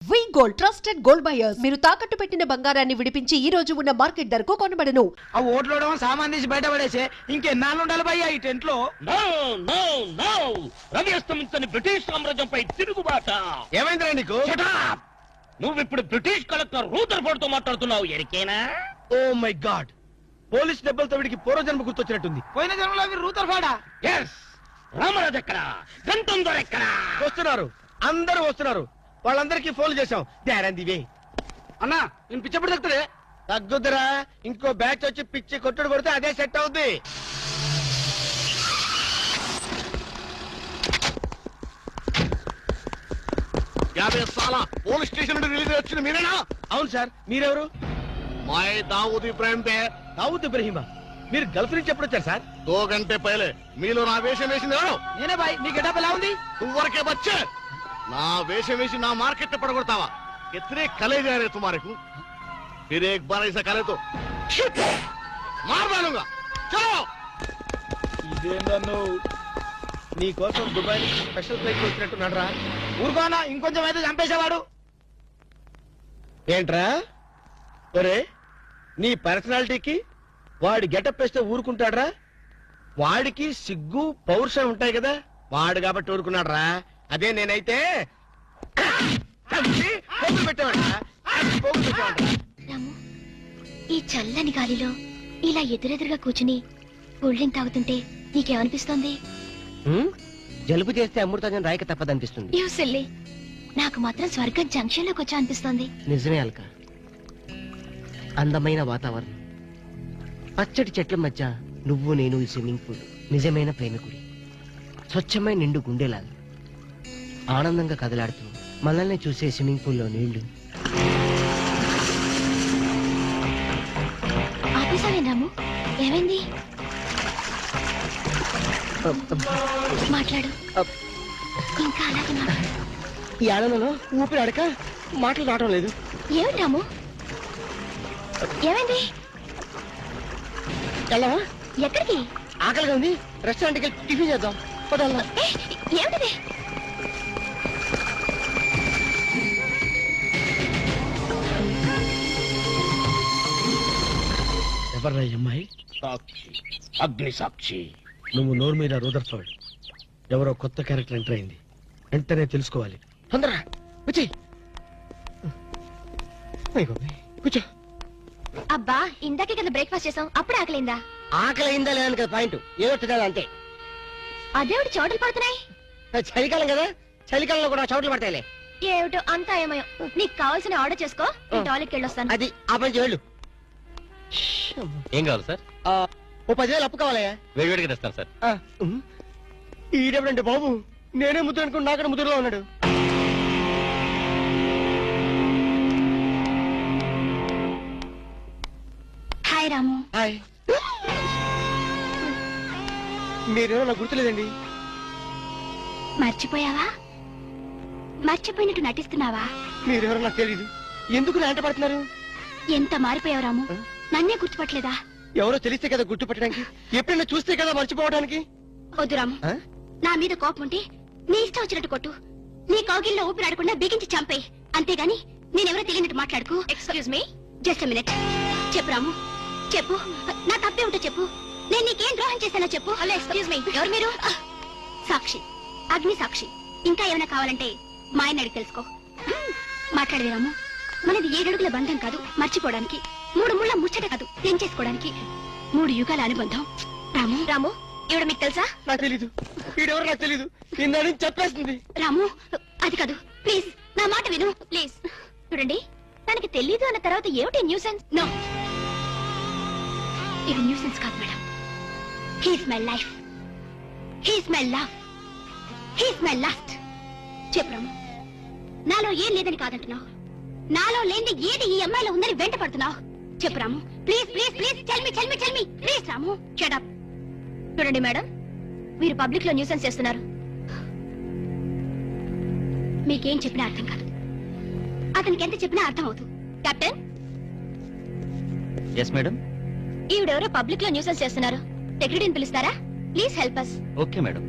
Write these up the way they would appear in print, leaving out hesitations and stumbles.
వి gold trusted gold buyers మీరు తాకట్టు పెట్టిన బంగారాన్ని విడిపించి ఈ రోజు ఉన్న మార్కెట్ ధరకు కొనబడను. ఆ ఓట్లోడేమో సామాన్ తీసి బయట పడేసే ఇంకెన్నాళ్ళు ఉండాలి భయ్యా ఈ టెంట్ లో. రవి అస్తమించని బ్రిటిష్ సామ్రాజ్యంపై తిరుగుబాట. ఏమైందిరా నీకు? నువ్వు ఇప్పుడు బ్రిటిష్ కలెక్టర్ రూదర్ఫోర్డ్ తో మాట్లాడుతున్నావు. ఎరికేనా? ఓ మై గాడ్, పోలీస్ దెబ్బలతో వీడికి పూర్వజన్మ గుర్తొచ్చినట్టుంది. పోయిన జన్మలో మీరు రూతర్ఫోర్డా? ఎస్. రామరాజు ఎక్కడా? గంటం దొర ఎక్కడా? వస్తున్నారు, అందరూ వస్తున్నారు. వాళ్ళందరికీ ఫోన్ చేశాం. దివే అన్నా, నేను పిచ్చప్పుడు తగ్గుతుంది. తగ్గుద్దురా, ఇంకో బ్యాచ్ వచ్చి పిచ్చి కొట్టుడు కొడితే అదే సెట్ అవుద్ది. పోలీస్ స్టేషన్ నుండి రిలీజ్ వచ్చిన మీరేనా? అవును సార్, మీరెవరు? మై దావూద్ ఇబ్రాహిం దే. దావూద్ ఇబ్రహీమా, మీరు గల్ఫ్ నుంచి ఎప్పుడు వచ్చారు సార్? 2 గంటే పైలే. మీలో నా వేషం వేసింది ఎవరు? నేనే బాయ్. మీ గెటప్ ఎలా ఉంది? నువ్వరకే బచ్చే. నా వేషం వేసి నా మార్కెట్ పడగొడతావా? कितने कले जा रहे तुम्हारे को? फिर एक बार ऐसा करे तो मार डालूंगा. चलो. ఇదేందన్ను నీ కోసం దుబాయ్ నుంచి స్పెషల్ ఫ్లైట్ వచ్చినట్టున్నాడు రా. ఊరుకోనా, ఇంకొంచెం అయితే చంపేసేవాడు. ఏంట్రా ఒరే, నీ పర్సనాలిటీకి వాడి గెటప్ వేస్తే ఊరుకుంటాడ్రా? వాడికి సిగ్గు పౌరుషం ఉంటాయి కదా, వాడు కాబట్టి ఊరుకున్నాడు రా. అదే నేనైతే రాము, ఈ చల్లని గాలిలో ఇలా ఎదురెదురుగా కూర్చుని కూల్ డ్రింక్ తాగుతుంటే నీకేమనిపిస్తోంది? జలుబు చేస్తే అమృతాజన్ రాయక తప్పదనిపిస్తుంది. యూ సిల్లీ, నాకు మాత్రం స్వర్గం జంక్షన్ లోకి వచ్చా అనిపిస్తోంది. నిజమే అల్క, అందమైన వాతావరణం, పచ్చటి చెట్ల మధ్య నువ్వు నేను ఈ స్విమ్మింగ్ పూల్ నిజమైన ప్రేమికుడి, స్వచ్ఛమైన నిండు గుండెలాగా ఆనందంగా కదలాడుతూ మనల్ని చూసే స్విమ్మింగ్ పూల్లో నీళ్లు. ఆపేసావే రాము, ఏమైంది? మాట్లాడు, ఇంకా అలాగే మాట్లాడు. ఈ ఆనందంలో ఊపిరి అడక మాటలు రావడం లేదు. ఏమిటి రాము, ఏమైంది? వెళ్ళవా? ఎక్కడికి? ఆకలిగా ఉంది, రెస్టారెంట్కి వెళ్ళి టిఫిన్ చేద్దాం. పదల్లా. ఏమిటిది? ఎవర్రా ఈ అమ్మాయి? సాక్షి, అగ్ని సాక్షి. నువ్వు నోరు మీద రూదర్ఫోర్డ్, ఎవరో కొత్త క్యారెక్టర్ ఎంటర్ అయింది. వెంటనే తెలుసుకోవాలి. తొందరగా వచ్చి కూర్చో. అబ్బా, ఇందాకే కదా బ్రేక్ఫాస్ట్ చేసాం, అప్పుడు ఆకలిందా? ఆకలి అయిందా లేదని కదా పాయింట్, ఏదో తినాలి అంతే. అదేవిడు చోటలు పడుతున్నాయి. చలికాలం కదా, చలికాలంలో కూడా చోట్లు పడతాయిలే. ఏమిటో అంతా ఏమయో. నీకు కావాల్సిన ఆర్డర్ చేసుకో, నేను టాయిలెట్కి వెళ్ళొస్తాను. అది ఆ పని వెళ్ళు. ఏం కావాలి సార్? ఓ 10,000 అప్పు కావాలయ్యా. వేడివేడిగా తెస్తాను సార్. ఈడెవడంటే బాబు, నేనే ముద్దు అనుకుని నాకడ ముద్దులో ఉన్నాడు. హాయ్ రాము. హాయ్. మీరేమో నాకు గుర్తులేదండి. మర్చిపోయావా? మర్చిపోయినట్టు నటిస్తున్నావా? మీరెవరో నాకు తెలీదు. ఎందుకు నా వెంట పడుతున్నారు? ఎంత మారిపోయావు రాము, నన్నే గుర్తుపట్టలేదా? ఎవరో తెలిస్తే కదా గుర్తుపట్టడానికి, ఎప్పుడైనా చూస్తే కదా మర్చిపోవడానికి. వద్దు రాము, నా మీద కోపం ఉంటే నీ ఇష్టం వచ్చినట్టు కొట్టు, నీ కౌగిల్లో ఊపిరాడకుండా బిగించి చంపేయి. అంతేగాని నేనెవరో తెలియనట్టు మాట్లాడుకు. Excuse me, just minute. చెప్పు రాము, చెప్పు. నా తప్పే ఉంటే చెప్పు. నేను నీకేం ద్రోహం చేశానో చెప్పు. హలో, ఎక్స్క్యూజ్ మీ, ఎవరు మీరు? సాక్షి, అగ్ని సాక్షి. ఇంకా ఏమైనా కావాలంటే మా ఆయన అడిగి తెలుసుకో. మాట్లాడేది రాము, మనది 7 అడుగుల బంధం కాదు మర్చిపోవడానికి, 3 ముళ్ళ ముచ్చట కాదు తెంచేసుకోవడానికి, 3 యుగాల అనుబంధం. రాము, రాము, ఇవిడ మీకు తెలుసా? నాకు తెలీదు. ఈడెవరో నాకు తెలీదు. ఇందని చెప్పేస్తుంది. రాము, అది కాదు, ప్లీజ్ నా మాట విను, ప్లీజ్. చూడండి, తనకి తెలీదు అన్న తర్వాత ఏమిటి న్యూసెన్స్? నో, ఇది న్యూసెన్స్ కాదు madam. He's my life, he's my love, he's my last. చెప్పు రాము, నాలో ఏం లేదని కాదంటున్నావు, నాలో లేని ఏది ఈ అమ్మాయిలో ఉందని వెంట పడుతున్నావు. చెప్పు Ramu, please please please, tell me please. Ramu, shut up. చూడండి మేడం, మీరు పబ్లిక్ లో న్యూసెన్స్ చేస్తున్నారు. మీకేం చెప్పినా అర్థం కాదు, అతనికి ఎంత చెప్పినా అర్థం అవుతుంది. Captain, yes madam. ఈవిడెవరో పబ్లిక్ లో న్యూసెన్స్ చేస్తున్నారు. సెక్రటరీని పిలుస్తారా? Please help us. Okay madam.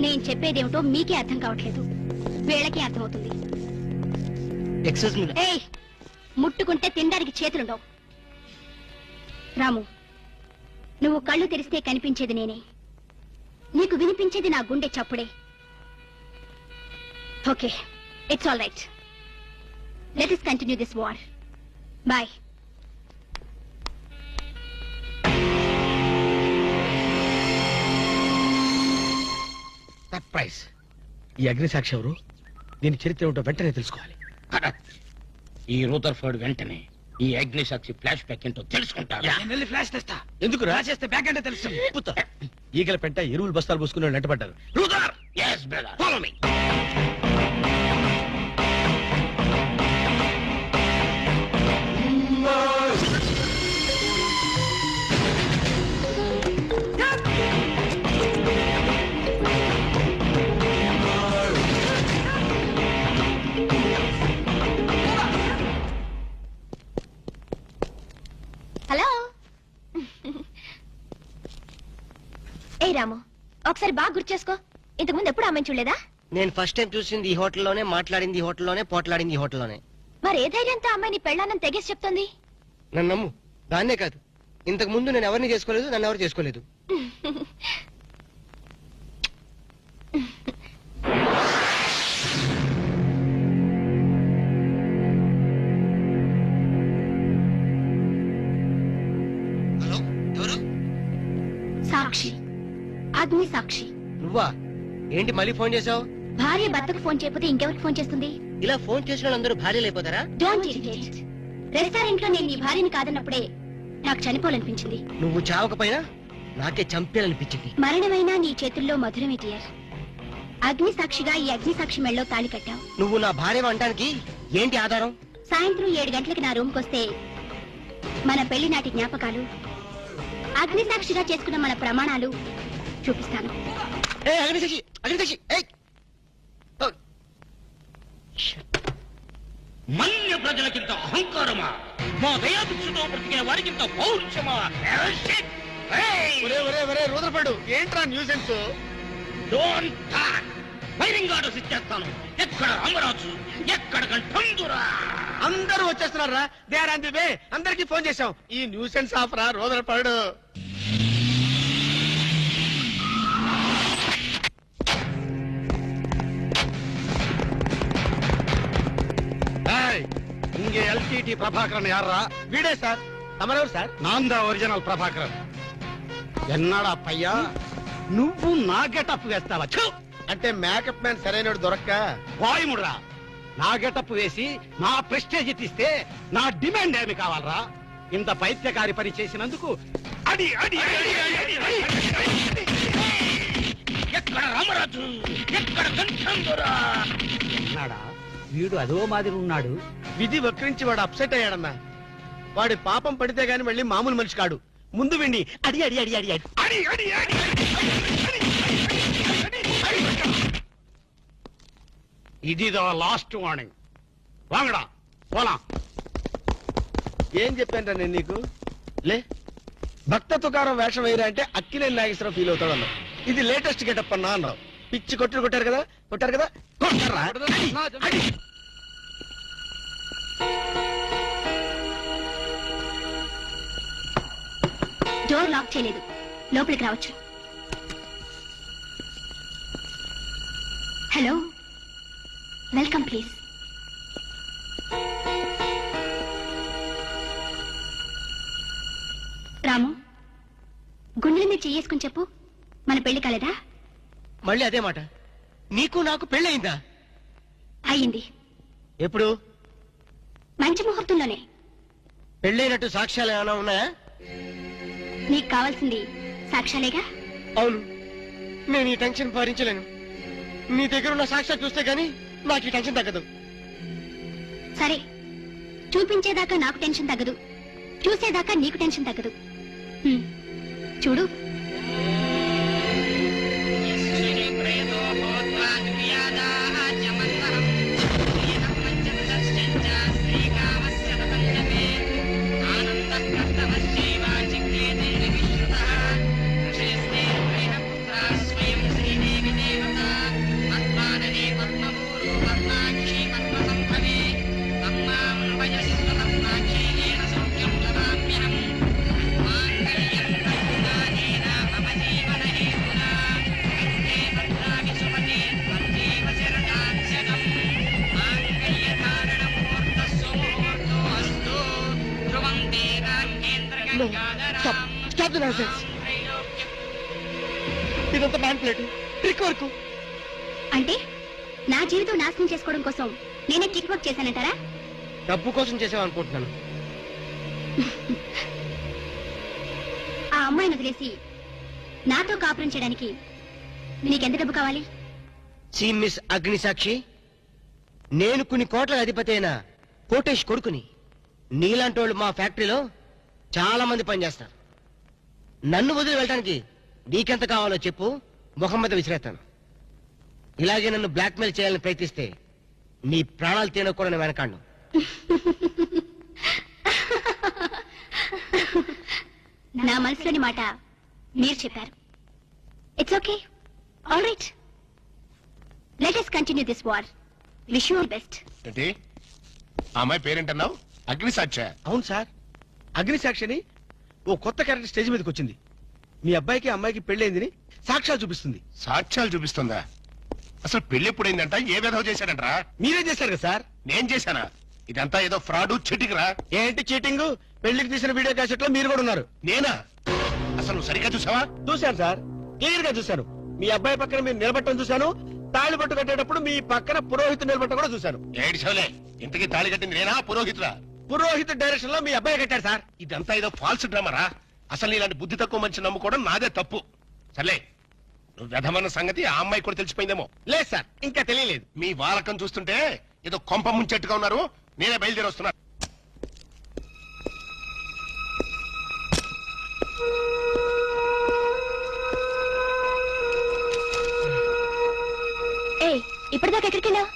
నేను చెప్పేదేమిటో మీకే అర్థం కావట్లేదు, వీళ్ళకే అర్థం అవుతుంది. Excuse me. ఏయ్, ముట్టుకుంటే తినడానికి చేతులుండవు. రాము, నువ్వు కళ్ళు తెరిస్తే కనిపించేది నేనే, నీకు వినిపించేది నా గుండె చప్పుడే. Okay, it's all right. Let us continue this war. Bye. Surprise. ఈ అగ్నిసాక్షి ఎవరు? దీని చరిత్ర ఏమిటో వెంటనే తెలుసుకోవాలి. ఈ రూదర్ఫర్డ్ వెంటనే ఈ అగ్నిసాక్షి ఫ్లాష్ బ్యాక్ ఏంటో తెలుసుకుంటాడు. ఫ్లాష్ తెస్తా. ఎందుకు రాసేస్తే బ్యాక్ అంటే తెలుసు. ఈగల పెంట ఎరువులు బస్తాలు పోసుకుని నెట్టబడ్డారు. రూదర్, yes brother, follow me. Hello. ఏ రాము, ఒకసారి బాగా గుర్తు చేసుకో. ఇంతకుముందు ఎప్పుడు ఆమెను చూడలేదా? నేను ఫస్ట్ టైం చూసింది ఈ హోటల్లోనే, మాట్లాడింది ఈ హోటల్లోనే, పోట్లాడింది ఈ హోటల్లోనే. మరి ఏ ధైర్యంతో అమ్మాయి నీ పెళ్ళానని తెగేసి చెప్తుంది? నన్ను నమ్ము. దాన్నే కాదు, ఇంతకు ముందు నేను ఎవరిని చేసుకోలేదు, నన్ను ఎవరు చేసుకోలేదు. హలో, ఎవరు? సాక్షి, అగ్ని సాక్షి. నువ్వా? ఏంటి మళ్ళీ ఫోన్ చేసావు? భార్య భర్తకు ఫోన్ చేయకపోతే ఇంకెవరికి ఫోన్ చేస్తుంది? ఇలా ఫోన్ చేసిన వాళ్ళందరూ భార్యలు అయిపోతారా? Don't irritate. రెస్టారెంట్ లో నేను నీ భార్యని కాదన్నప్పుడే నాకు చనిపోవాలనిపించింది. నువ్వు చావకపోయినా నాకే చంపేయాలనిపించింది. మరణమైనా నీ చేతుల్లో మధురమే డియర్. అగ్ని సాక్షిగా ఈ అగ్ని సాక్షి మెళ్ళలో తాళి కట్టావు. నువ్వు నా భార్య అనడానికి ఏంటి ఆధారం? సాయంత్రం 7 గంటలకి నా రూమ్కి వస్తే మన పెళ్లి నాటి జ్ఞాపకాలు, అగ్ని సాక్షిగా చేసుకున్న మన ప్రమాణాలు చూపిస్తాను. ఏ అగ్నిసాక్షి, అగ్నిసాక్షి, ఏయ్! ఓ! మన్య ప్రజలకింత అహంకారమా? మా దయాభిక్షతో బ్రతికే వారికింత పౌరుషమా? రూదర్ఫర్డ్, ఏంట్రా nuisance? Don't talk. Firing orders ఇచ్చేస్తాను. ఎక్కడ రామరాజు, ఎక్కడ కంఠందురా? అందరూ వచ్చేస్తున్నారా? They are on the way. అందరికి ఫోన్ చేశాం. ఈ న్యూసెన్స్ ఆఫ్ రా రూదర్ఫర్డ్. இங்க எல்டிடி பிரபாகரன் யாரா? వీడే సార్. తమరెవరు సార్? நான் தான் ఒరిజినల్ ప్రభాకరన్. ఎన్నాడా పయ్యా, నువ్వు నా గెటప్ వేస్తావా? అంటే మేకప్ మ్యాన్ సరైనడు దొరక్క వాయుముడ్రా, నా గెటప్ వేసి నా ప్రెస్టేజ్ తీస్తే నా డిమాండ్ ఏమి కావాలరా? ఇంత పైత్యకారి పని చేసినందుకు అడి అడి అడి అడి అడి అడి. ఎక్కడ రామరాజు, ఎక్కడ కంఠందురా? ఎన్నాడా వీడు అదో మాదిరి ఉన్నాడు. విధి వక్రించి వాడు అప్సెట్ అయ్యాడన్నా. వాడి పాపం పడితే గాని మళ్ళీ మామూలు మనిషి కాడు. ముందు విండి అడి అడి అడి అడి అడి అడి అడి అడి ఇదిదో లాస్ట్ వార్నింగ్. వాంగడా పోలా. ఏం చెప్పాను నేను నీకు? లే, భక్త తుకారం వేషం వేయరా అంటే అక్కినేని నాగేశ్వరరావు ఫీల్ అవుతాడు అన్నావు. ఇది లేటెస్ట్ గెటప్ అన్నా అన్నావు. పిచ్చి కొట్టారు కదా, కొట్టారు కదా, కొట్టారా? అడి. డోర్ లాక్ చేయలేదు, లోపలికి రావచ్చు. Hello, welcome please. రాము, గుండెల మీద చెయ్యేసుకుని చెప్పు, మన పెళ్లి కాలేదా? మళ్ళీ అదే మాట. నీకు నాకు పెళ్ళయిందా? అయ్యింది. ఎప్పుడు? మంచి ముహూర్తంలోనే. పెళ్ళైనట్టు సాక్ష్యాలు ఏమైనా ఉన్నాయా? నీకు కావాల్సింది సాక్ష్యాలేగా. అవును, నేను ఈ టెన్షన్ భరించలేను. నీ దగ్గర ఉన్న సాక్ష్యాలు చూస్తే గానీ నాకు ఈ టెన్షన్ తగ్గదు. సరే, చూపించేదాకా నాకు టెన్షన్ తగ్గదు, చూసేదాకా నీకు టెన్షన్ తగ్గదు. చూడు. Stop the nonsense. ఇదంతా మ్యానిపులేట్, ట్రిక్ వర్క్. అంటే నా జీవితం నాశనం చేసుకోవడం కోసం నేనే కిక్ వర్క్ చేశానంటారా? డబ్బు కోసం చేసావనుకుంటున్నాను. ఆ అమ్మాయిని వదిలేసి నాతో కాపురం చేయడానికి నీకెంత డబ్బు కావాలి? సి మిస్ అగ్నిసాక్షి, నేను కొన్ని కోట్ల అధిపతి అయిన కోటేష్ కొడుకుని. నీలాంటి వాళ్ళు మా ఫ్యాక్టరీలో చాలా మంది పనిచేస్తారు. నన్ను వదిలి వెళ్ళడానికి నీకెంత కావాలో చెప్పు, ముఖం మీద విసిరేస్తాను. ఇలాగే నన్ను బ్లాక్మెయిల్ చేయాలని ప్రయత్నిస్తే నీ ప్రాణాలు తీయడం కూడా నేను వెనకాడను. నా మనసులోని మాట మీరు చెప్పారు. It's okay, all right. Let us continue this war. Wish you all best. ఏంటి ఆ అమ్మాయి పేరేంటన్నావు? అగ్నిసాక్ష? అవును సార్, అగ్నిసాక్షిని ఓ కొత్త క్యారెక్టర్ స్టేజ్ మీదకి వచ్చింది. మీ అబ్బాయికి అమ్మాయికి పెళ్ళైందని సాక్ష్యాలు చూపిస్తుంది. సాక్ష్యాలు చూపిస్తుందా? అసలు పెళ్లి ఎప్పుడైందంట? ఏ విధవ చేశాడంటరా? మీరేం చేశారు కదా సార్? నేను చేశానా? ఇదంతా ఏదో ఫ్రాడ్ చీటింగ్ రా. ఏంటి చీటింగ్? పెళ్లికి తీసిన వీడియో క్యాసెట్ లో మీరు కూడా ఉన్నారు. నేనా? అసలు నువ్వు సరిగ్గా చూసావా? చూశాను సార్, క్లియర్ గా చూశాను. మీ అబ్బాయి పక్కన మీరు నిలబట్టడం చూశాను. తాళి పట్టు కట్టేటప్పుడు మీ పక్కన పురోహితు నిలబట్టడం కూడా చూశాను. ఏడిసోలే, ఇంతకీ తాళి కట్టింది నేనా పురోహితురా? పురోహిత డైరెక్షన్ లో మీ అబ్బాయి కట్టారు సార్. ఇదంతా ఏదో ఫాల్స్ డ్రామారా. అసలు ఇలాంటి బుద్ధి తక్కువ మనిషి నమ్ముకోవడం నాదే తప్పు. సర్లే, నువ్వు వ్యధమన్న సంగతి ఆ అమ్మాయి కూడా తెలిసిపోయిందేమో. లేదు సార్, ఇంకా తెలియలేదు. మీ వాలకం చూస్తుంటే ఏదో కొంప ముంచెట్టుగా ఉన్నారు. నేనే బయలుదేరి వస్తున్నా. ఏ ఇప్పటిదాకా ఎక్కడికి వెళ్ళావు?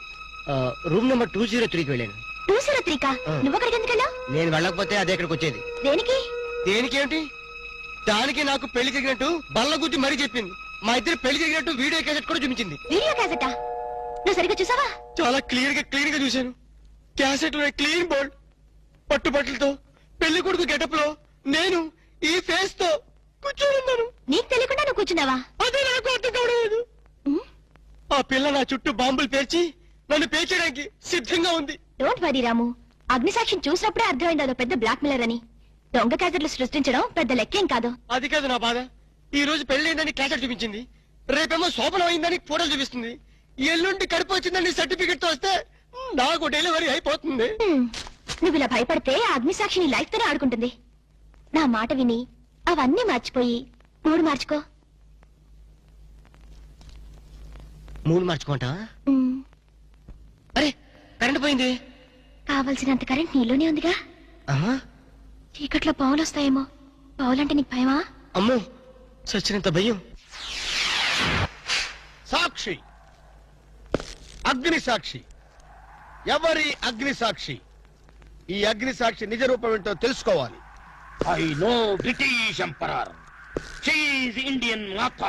రూమ్ నెంబర్ 203కి వెళ్ళాను. 203కా? నువ్వు అక్కడికి ఎందుకు వెళ్ళావు? నేను వెళ్ళకపోతే అదే ఇక్కడికి వచ్చేది. దేనికి? దేనికేంటి? దానికి నాకు పెళ్లి జరిగినట్టు బల్ల గుద్ది మరీ చెప్పింది. మా ఇద్దరు పెళ్లి జరిగినట్టు వీడియో క్యాసెట్ కూడా చూపించింది. వీడియో క్యాసెటా? నువ్వు సరిగ్గా చూసావా? చాలా క్లియర్ గా చూశాను. క్యాసెట్ లో క్లీన్ బోల్డ్, పట్టుబట్టలతో, పెళ్లి కొడుకు గెటప్ లో నేను ఈ ఫేస్ తో కూర్చొని ఉన్నాను. నీకు తెలియకుండా నువ్వు కూర్చున్నావా? అదే నాకు అర్థం కావడం. ఆ పిల్ల నా చుట్టూ బాంబులు పేర్చి నన్ను పేర్చడానికి సిద్ధంగా ఉంది. డోంట్ వరీ రాము, అగ్నిసాక్షిని చూసినప్పుడే అర్థమైంది అదో పెద్ద బ్లాక్ మెయిలర్ అని. దొంగ క్యాసెట్లు సృష్టించడం పెద్ద లెక్కేం కాదు. అది కాదు నా బాధ. ఈ రోజు పెళ్లి క్యాసెట్ చూపించింది, రేపేమో శోభనం అయిందని ఫోటోలు చూపిస్తుంది, ఎల్లుండి కడుపు వచ్చిందని సర్టిఫికెట్ తో వస్తే నాకు డెలివరీ అయిపోతుంది. నువ్వు ఇలా భయపడితే ఆ అగ్నిసాక్షిని లైఫ్ తోనే ఆడుకుంటుంది. నా మాట విని అవన్నీ మర్చిపోయి మూడు మార్చుకో. మూడు మార్చుకుంటావా? అరే కరెంట్ పోయింది. కావలసినంత కరెంట్ నీలోనే ఉందిగా. చీకట్లో పావులు వస్తాయేమో. పావులంటే నీకు భయమా? అమ్మో, సచ్చినంత భయం. సాక్షి, అగ్ని సాక్షి. ఎవరి అగ్ని సాక్షి? ఈ అగ్ని సాక్షి నిజ రూపం ఏంటో తెలుసుకోవాలి. ఐ నో బ్రిటిష్ ఎంపరర్, షీఈ్ ఇండియన్ మాత,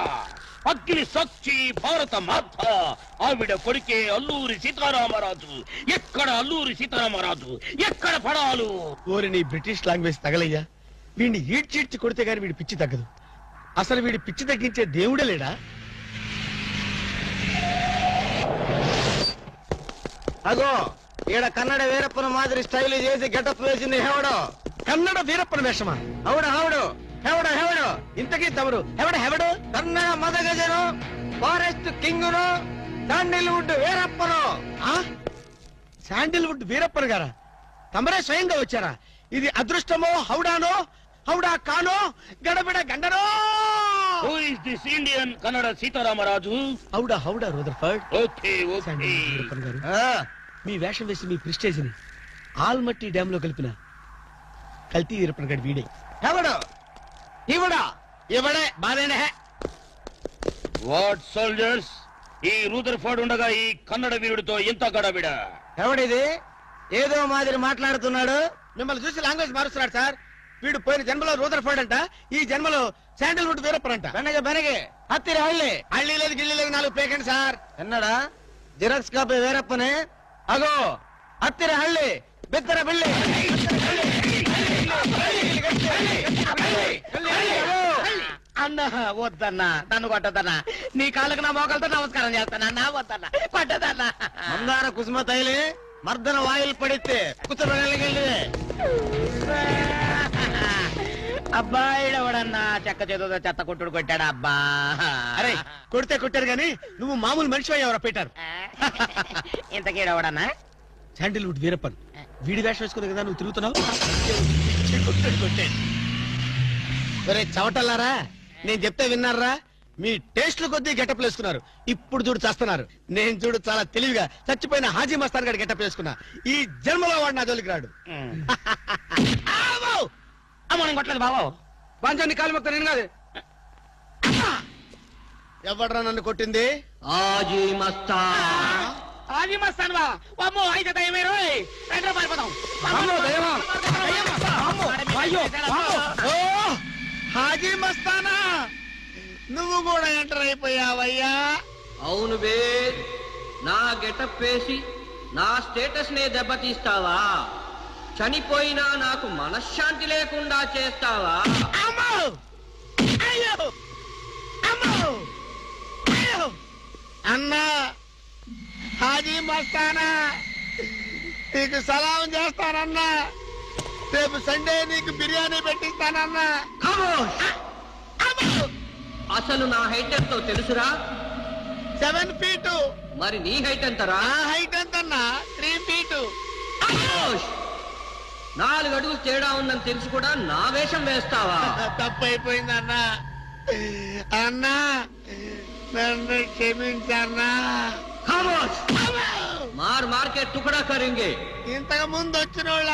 అగ్ని సాక్షి భారత మాత. ఆవిడ కొడుకే అల్లూరి సీతారామరాజు. ఎక్కడ అల్లూరి సీతారామరాజు, ఎక్కడ పడాలు? ఓరి నీ బ్రిటిష్ లాంగ్వేజ్ తగలయ్యా. వీడిని ఈడ్చిడ్చి కొడితే గాని వీడి పిచ్చి తగ్గదు. అసలు వీడి పిచ్చి తగ్గించే దేవుడే లేడా? అగో ఈడ కన్నడ వీరప్పన మాదిరి స్టైల్ చేసి గెటప్ వేసింది హెవడో. కన్నడ వీరప్పన వేషమా? అవుడు హౌడు హెవడో హెవడో. ఇంతకీ తమరు ఎవడు? కన్నడ మదగజను, ఫారెస్ట్ కింగును, శాండిల్వుడ్ వీరప్పను. శాండిల్వుడ్ వీరప్పన్ గారా? తమరే స్వయంగా వచ్చారా? ఇది అదృష్టమో హౌడానో, హౌడా కానో, గడబిడ గండనో? Who is this Indian Kannada Sitaramaraju? హౌడా Rutherford. Okay okay. Sandalwood Veerappan గారు, మీ వేషం వేసి మీ ప్రిస్టేజ్ ని ఆల్మట్టి డ్యామ్ లో కలిపిన కల్తీ వీరప్పన్ గారి వీడే. హెవడో ఇవడా ఇవడే బాధేనే. వాట్ సోల్జర్స్, ఈ రూదర్ఫర్డ్ ఉండగా ఈ కన్నడ వీరుడితో ఎంత గడబిడ? ఎవడిది ఏదో మాదిరి మాట్లాడుతున్నాడు? మిమ్మల్ని చూసి లాంగ్వేజ్ మారుస్తున్నాడు సార్. వీడు పోయిన జన్మలో రూదర్ఫర్డ్ అంట, ఈ జన్మలో శాండిల్వుడ్ వీరప్పన్ అంట. బెనగే హత్తిరి హళ్ళి. హళ్ళీ లేదు గిల్లి లేదు, 4 ప్లేకండి సార్. ఎన్నడా జిరాక్స్ కాపీ వీరప్పనే. అగో హత్తిరి హళ్ళి, బిత్తర బిల్లి. అన్న వద్దన్నా, నన్ను కొట్టదన్నా. నీ కాళ్ళకు నా మోకాలతో నమస్కారం చేస్తానన్నా. వద్దన్నా, కొట్టదన్నా. మందార కుసుమ తైలి మర్దన వాయులు పడితే కుసరగలిగే. అబ్బాయి ఎవడన్నా చెక్క చేతులతో చెత్త కొట్టుడు కొట్టాడా అబ్బా? అరే కొడితే కొట్టారు గాని నువ్వు మామూలు మనిషి ఎవరో పెట్టారు. ఇంతకీడవడన్నా? శాండిల్వుడ్ వీరప్పన్ వీడి వేషం వేసుకుని కదా నువ్వు తిరుగుతున్నావు. ఒరే చవటల్లారా, నేను చెప్తే విన్నారా? మీ టేస్ట్ల కొద్దీ గెటప్ వేసుకున్నారు. ఇప్పుడు చూడు చేస్తున్నారు. నేను చూడు చాలా తెలివిగా చచ్చిపోయిన హాజీ మస్తాన్ గారి గెటప్ వేసుకున్నా. ఈ జన్మలో వాడు నా జోలికి రాడు. అమ్మో నేను కొట్టలేదు బాబు. పంచాన్ని కాలు మొక్క నేను కాదు. ఎవడ్రా నన్ను కొట్టింది? ఆజీ మస్తాన్. ఆజీ మస్తాన్ బా. అమ్మో అయితే దయ్యమే రోయ్. రండి రా పారిపోదాం. ఓ హాజీ మస్తానా, నువ్వు కూడా ఎంటర్ అయిపోయావయ్యా. అవును బే, నా గెటప్ వేసి నా స్టేటస్ నే దెబ్బతీస్తావా? చనిపోయినా నాకు మనశ్శాంతి లేకుండా చేస్తావా? అమ్మో అయ్యో అమ్మో అయ్యో అన్నా, హాజీ మస్తానా నీకు సలాం చేస్తానన్నా. రేపు సండే నీకు బిర్యానీ పెట్టిస్తానన్నా. ఖమోష్! అసలు నా హైట్ ఎంతో తెలుసురా? 7 feet. మరి నీ హైట్ ఎంతరా? నా హైట్ ఎంతన్నా? 3 feet. ఖమోష్! 4 అడుగులు తేడా ఉందని తెలిసి కూడా నా వేషం వేస్తావా? తప్పైపోయిందన్నా. అన్నా నన్ను క్షమించన్నా. ఖమోష్! మార్ మార్ కే టుకడా కరేంగే. ఇంతకు ముందు వచ్చిన వాళ్ళు